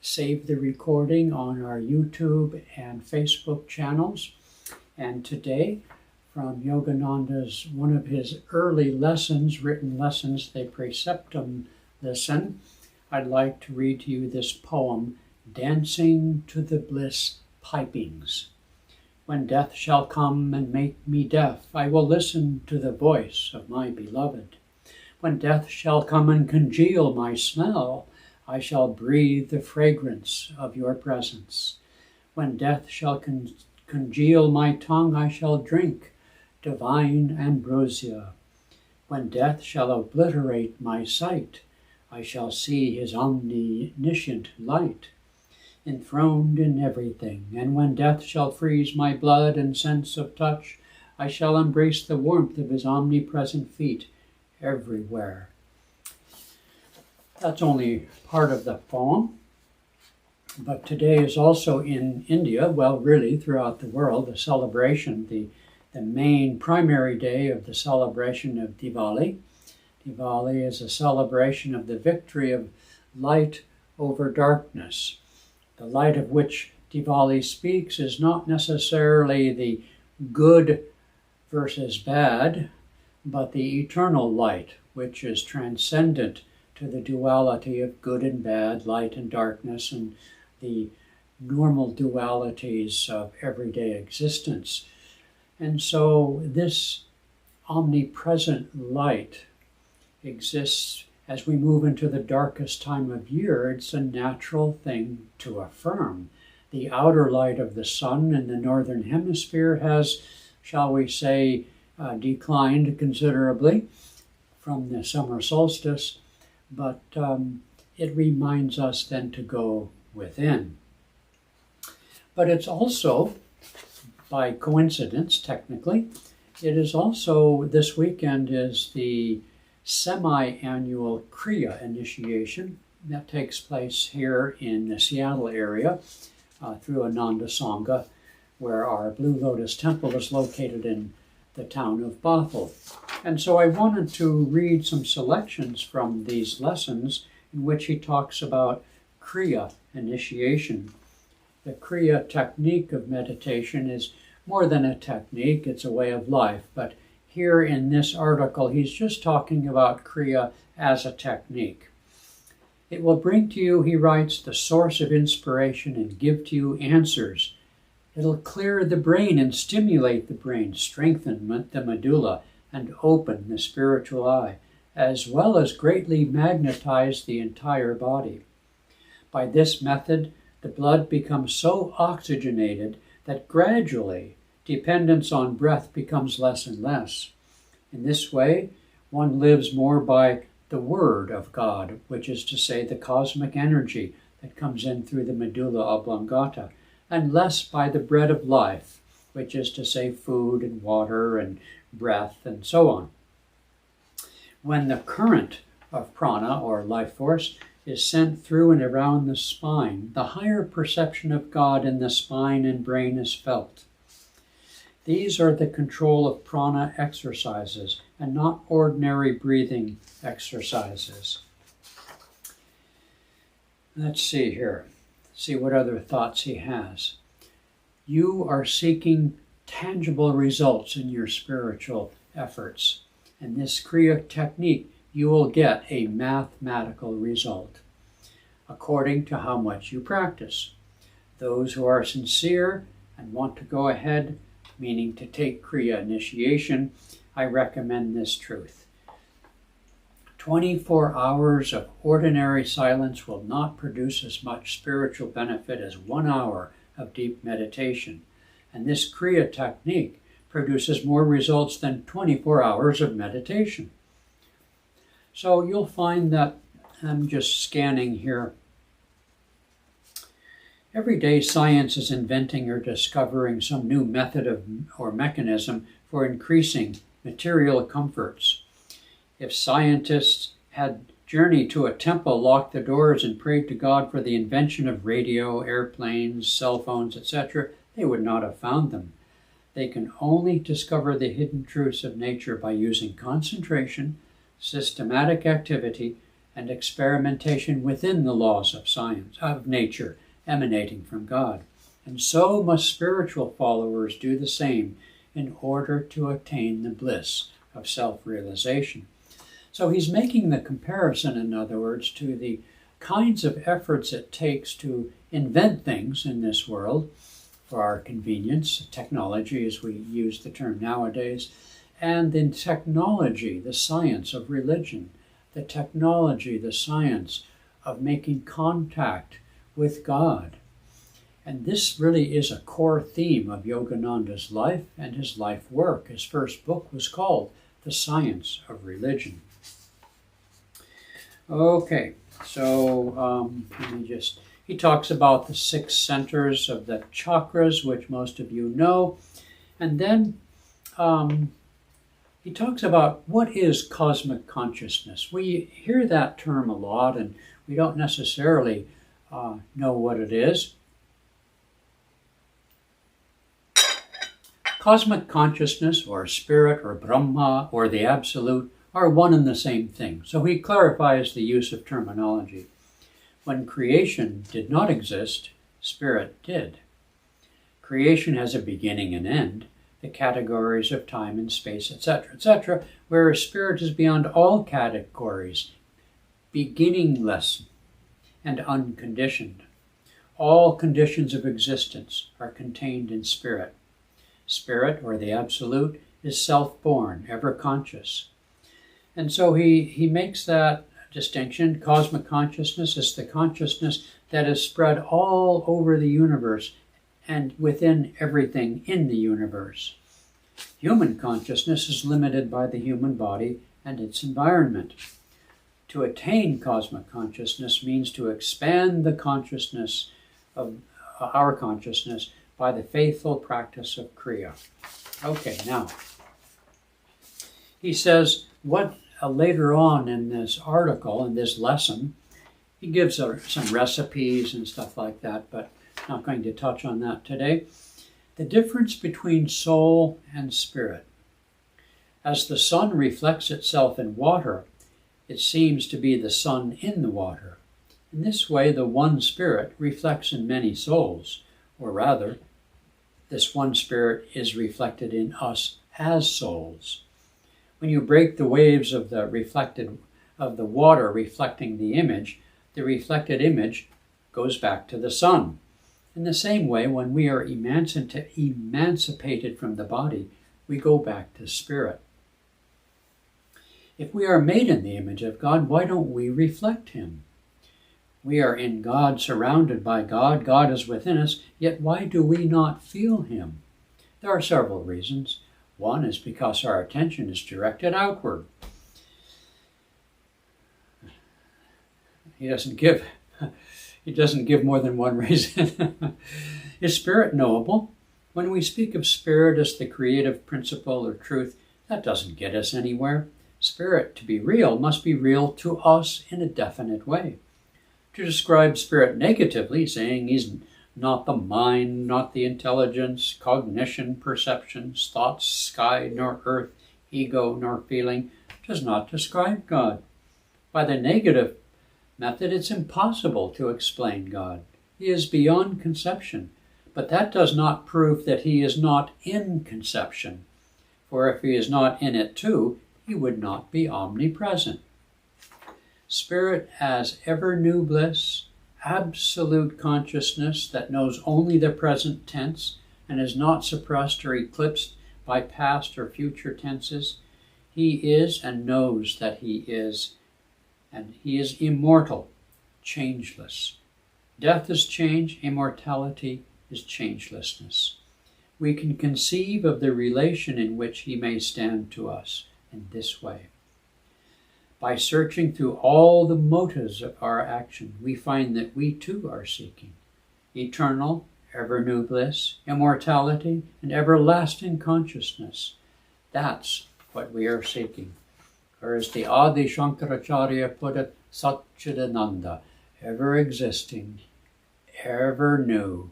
save the recording on our YouTube and Facebook channels. And today, from Yogananda's, one of his early lessons, written lessons, De Preceptum Listen, I'd like to read to you this poem, Dancing to the Bliss Pipings. When death shall come and make me deaf, I will listen to the voice of my beloved. When death shall come and congeal my smell, I shall breathe the fragrance of your presence. When death shall congeal my tongue, I shall drink divine ambrosia. When death shall obliterate my sight, I shall see his omniscient light, enthroned in everything. And when death shall freeze my blood and sense of touch, I shall embrace the warmth of his omnipresent feet everywhere. That's only part of the poem, but today is also in India, well, really throughout the world, the celebration, the main primary day of the celebration of Diwali. Diwali is a celebration of the victory of light over darkness. The light of which Diwali speaks is not necessarily the good versus bad, but the eternal light, which is transcendent to the duality of good and bad, light and darkness, and the normal dualities of everyday existence. And so this omnipresent light exists as we move into the darkest time of year. It's a natural thing to affirm. The outer light of the sun in the northern hemisphere has, shall we say, declined considerably from the summer solstice, but it reminds us then to go within. But it's also, by coincidence, technically, it is also, this weekend is the semi-annual Kriya initiation that takes place here in the Seattle area through Ananda Sangha, where our Blue Lotus Temple is located in the town of Bothell. And so I wanted to read some selections from these lessons in which he talks about Kriya initiation. The Kriya technique of meditation is more than a technique, it's a way of life. But here in this article, he's just talking about Kriya as a technique. It will bring to you, he writes, the source of inspiration and give to you answers. It'll clear the brain and stimulate the brain, strengthen the medulla, and open the spiritual eye, as well as greatly magnetize the entire body. By this method, the blood becomes so oxygenated that gradually dependence on breath becomes less and less. In this way, one lives more by the Word of God, which is to say the cosmic energy that comes in through the medulla oblongata, and less by the bread of life, which is to say food and water and breath and so on. When the current of prana, or life force, is sent through and around the spine, the higher perception of God in the spine and brain is felt. These are the control of prana exercises and not ordinary breathing exercises. Let's see here. See what other thoughts he has. You are seeking tangible results in your spiritual efforts. In this Kriya technique, you will get a mathematical result according to how much you practice. Those who are sincere and want to go ahead, meaning to take Kriya initiation, I recommend this truth. 24 hours of ordinary silence will not produce as much spiritual benefit as 1 hour of deep meditation. And this Kriya technique produces more results than 24 hours of meditation. So you'll find that, I'm just scanning here, every day science is inventing or discovering some new method or mechanism for increasing material comforts. If scientists had journeyed to a temple, locked the doors, and prayed to God for the invention of radio, airplanes, cell phones, etc., they would not have found them. They can only discover the hidden truths of nature by using concentration, systematic activity, and experimentation within the laws of science, of nature, emanating from God. And so must spiritual followers do the same in order to attain the bliss of self-realization. So he's making the comparison, in other words, to the kinds of efforts it takes to invent things in this world for our convenience, technology as we use the term nowadays, and in technology, the science of religion, the technology, the science of making contact with God. And this really is a core theme of Yogananda's life and his life work. His first book was called The Science of Religion. Okay, so he talks about the 6 centers of the chakras, which most of you know. And then he talks about what is cosmic consciousness. We hear that term a lot, and we don't necessarily know what it is. Cosmic consciousness, or spirit, or Brahma, or the Absolute, are one and the same thing. So he clarifies the use of terminology. When creation did not exist, spirit did. Creation has a beginning and end, the categories of time and space, etc., whereas spirit is beyond all categories, beginningless and unconditioned. All conditions of existence are contained in spirit. Spirit, or the Absolute, is self-born, ever-conscious. And so he makes that distinction. Cosmic consciousness is the consciousness that is spread all over the universe and within everything in the universe. Human consciousness is limited by the human body and its environment. To attain cosmic consciousness means to expand the consciousness of our consciousness by the faithful practice of Kriya. Okay, now, he says what later on in this article, in this lesson, he gives some recipes and stuff like that, but not going to touch on that today. The difference between soul and spirit. As the sun reflects itself in water, it seems to be the sun in the water. In this way, the one spirit reflects in many souls, or rather, this one spirit is reflected in us as souls. When you break the waves of the water reflecting the image, the reflected image goes back to the sun. In the same way, when we are emancipated from the body, we go back to spirit. If we are made in the image of God, why don't we reflect him? We are in God, surrounded by God. God is within us, yet why do we not feel him? There are several reasons. One is because our attention is directed outward. He doesn't give more than one reason. Is spirit knowable? When we speak of spirit as the creative principle or truth, that doesn't get us anywhere. Spirit, to be real, must be real to us in a definite way. To describe spirit negatively, saying he's not the mind, not the intelligence, cognition, perceptions, thoughts, sky, nor earth, ego, nor feeling, does not describe God. By the negative method, it's impossible to explain God. He is beyond conception, but that does not prove that he is not in conception. For if he is not in it too, he would not be omnipresent. Spirit as ever-new bliss, absolute consciousness that knows only the present tense and is not suppressed or eclipsed by past or future tenses. He is and knows that he is, and he is immortal, changeless. Death is change, immortality is changelessness. We can conceive of the relation in which he may stand to us in this way. By searching through all the motives of our action, we find that we too are seeking eternal, ever-new bliss, immortality, and everlasting consciousness. That's what we are seeking. Or as the Adi Shankaracharya put it, Satchidananda, ever-existing, ever-new,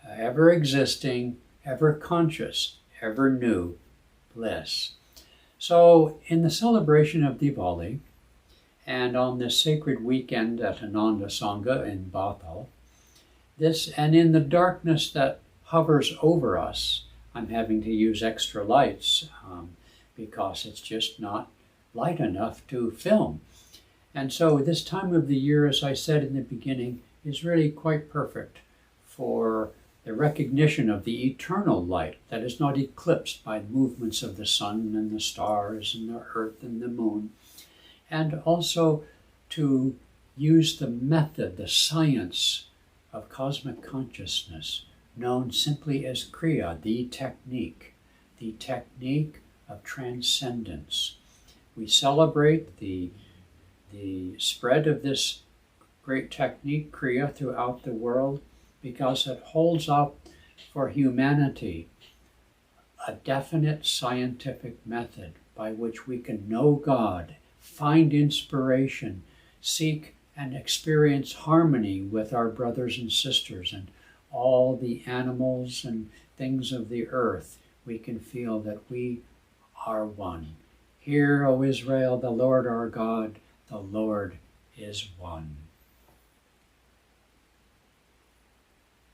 ever-existing, ever-conscious, ever-new bliss. So, in the celebration of Diwali, And on this sacred weekend at Ananda Sangha in Bethel, and in the darkness that hovers over us, I'm having to use extra lights because it's just not light enough to film. And so this time of the year, as I said in the beginning, is really quite perfect for the recognition of the eternal light that is not eclipsed by movements of the sun and the stars and the earth and the moon. And also to use the method, the science of cosmic consciousness, known simply as Kriya, the technique of transcendence. We celebrate the spread of this great technique, Kriya, throughout the world because it holds up for humanity a definite scientific method by which we can know God, find inspiration, seek and experience harmony with our brothers and sisters and all the animals and things of the earth. We can feel that we are one. Hear, O Israel, the Lord our God, the Lord is one.